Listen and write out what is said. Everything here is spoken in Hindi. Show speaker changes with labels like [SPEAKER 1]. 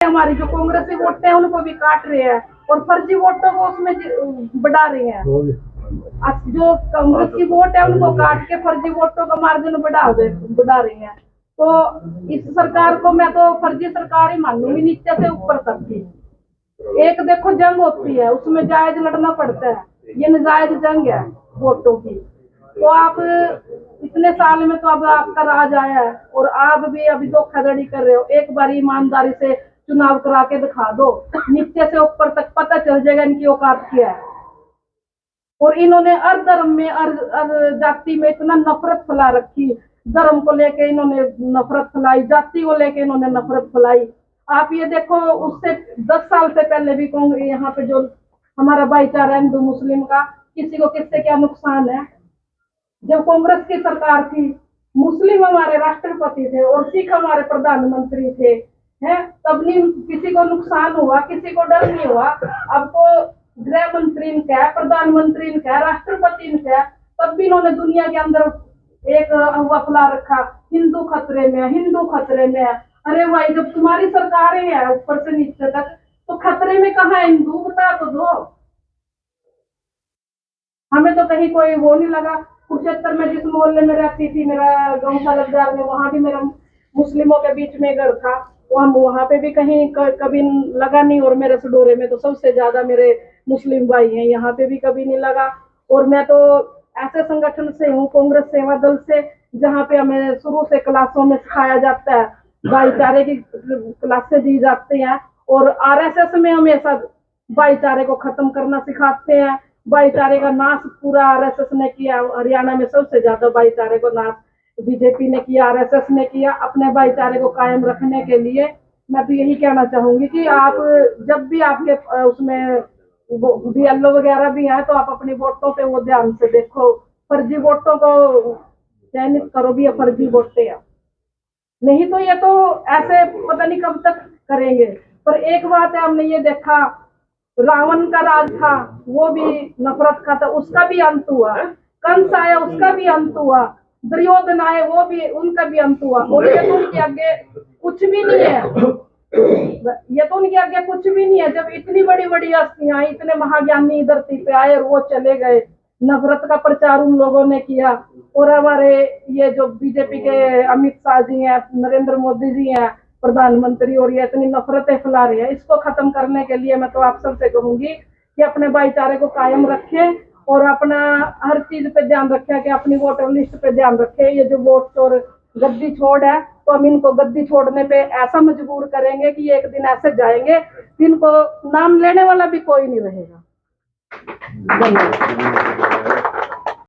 [SPEAKER 1] हमारी जो कांग्रेसी वोट है उनको भी काट रहे हैं और फर्जी वोटों को उसमें बढ़ा रहे हैं। जो कांग्रेस की वोट है उनको काट के फर्जी वोटों का मार्जिन बढ़ा रहे हैं। तो इस सरकार को मैं तो फर्जी सरकार ही मानूंगी नीचे से ऊपर तक की। एक देखो जंग होती है उसमें जायज लड़ना पड़ता है, ये नाजायज जंग है वोटों की। तो आप इतने साल में तो अब आपका राज आया है और आप भी अभी धोखाधड़ी कर रहे हो। एक बार ईमानदारी से चुनाव करा के दिखा दो, नीचे से ऊपर तक पता चल जाएगा इनकी औकात क्या है। और इन्होंने हर धर्म में हर जाति में इतना नफरत फैला रखी। धर्म को लेके इन्होंने नफरत फैलाई, जाति को लेके इन्होंने नफरत फैलाई। आप ये देखो उससे 10 साल से पहले भी यहाँ पे जो हमारा भाईचारा हिंदू मुस्लिम का, किसी को किससे क्या नुकसान है। जब कांग्रेस की सरकार थी, मुस्लिम हमारे राष्ट्रपति थे और सिख हमारे प्रधानमंत्री थे, हैं, तब नहीं किसी को नुकसान हुआ, किसी को डर नहीं हुआ। अब तो गृह मंत्री ने क्या, प्रधानमंत्री ने क्या, राष्ट्रपति ने क्या, तब भी इन्होंने दुनिया के अंदर एक अफवाह फैला रखा, हिंदू खतरे में है, हिंदू खतरे में है। अरे भाई, जब तुम्हारी सरकारें हैं ऊपर से नीचे तक, तो खतरे में कहाँ है हिंदू, बता तो दो। हमें तो कहीं कोई वो नहीं लगा। कुरुक्षेत्र में जिस मोहल्ले में रहती थी, मेरा गौशाला बाजार में, वहां भी मेरा मुस्लिमों के बीच में घर था, वहां पे भी कहीं कभी लगा नहीं। और मेरे सडोरे में तो सबसे ज्यादा मेरे मुस्लिम भाई हैं, यहाँ पे भी कभी नहीं लगा। और मैं तो ऐसे संगठन से हूँ, कांग्रेस सेवा दल से, जहाँ पे हमें शुरू से क्लासों में सिखाया जाता है, भाईचारे की क्लासें दी जाती हैं। और आरएसएस में हमेशा भाईचारे को खत्म करना सिखाते हैं। भाईचारे का नाश पूरा आरएसएस ने किया। हरियाणा में सबसे ज्यादा भाईचारे को नाश बीजेपी ने किया, आरएसएस ने किया। अपने भाईचारे को कायम रखने के लिए मैं तो यही कहना चाहूंगी कि आप जब भी आपके उसमें बीएलओ वगैरह भी है, तो आप अपनी वोटों पे वो ध्यान से देखो, फर्जी वोटों को चयनित करो भी, ये फर्जी वोटें हैं। नहीं तो ये तो ऐसे पता नहीं कब तक करेंगे। पर एक बात है, हमने ये देखा, रावण का राज था, वो भी नफरत का था, उसका भी अंत हुआ। कंस आया, उसका भी अंत हुआ। दुर्योधन आए, वो भी, उनका भी अंत हुआ। और ये तो उनके आगे कुछ भी नहीं है, ये तो उनके आगे कुछ भी नहीं है। जब इतनी बड़ी बड़ी हस्तियां, इतने महाज्ञानी धरती पे आए और वो चले गए, नफरत का प्रचार उन लोगों ने किया। और हमारे ये जो बीजेपी के अमित शाह जी हैं, नरेंद्र मोदी जी हैं प्रधानमंत्री, और ये इतनी नफरतें फैला रहे हैं, इसको खत्म करने के लिए मैं तो आप सबसे कहूंगी कि अपने भाईचारे को कायम रखें और अपना हर चीज पे ध्यान रखें, कि अपनी वोटर लिस्ट पे ध्यान रखें। ये जो वोट चोर गद्दी छोड़ है, तो हम इनको गद्दी छोड़ने पे ऐसा मजबूर करेंगे कि एक दिन ऐसे जाएंगे, इनको नाम लेने वाला भी कोई नहीं रहेगा। धन्यवाद।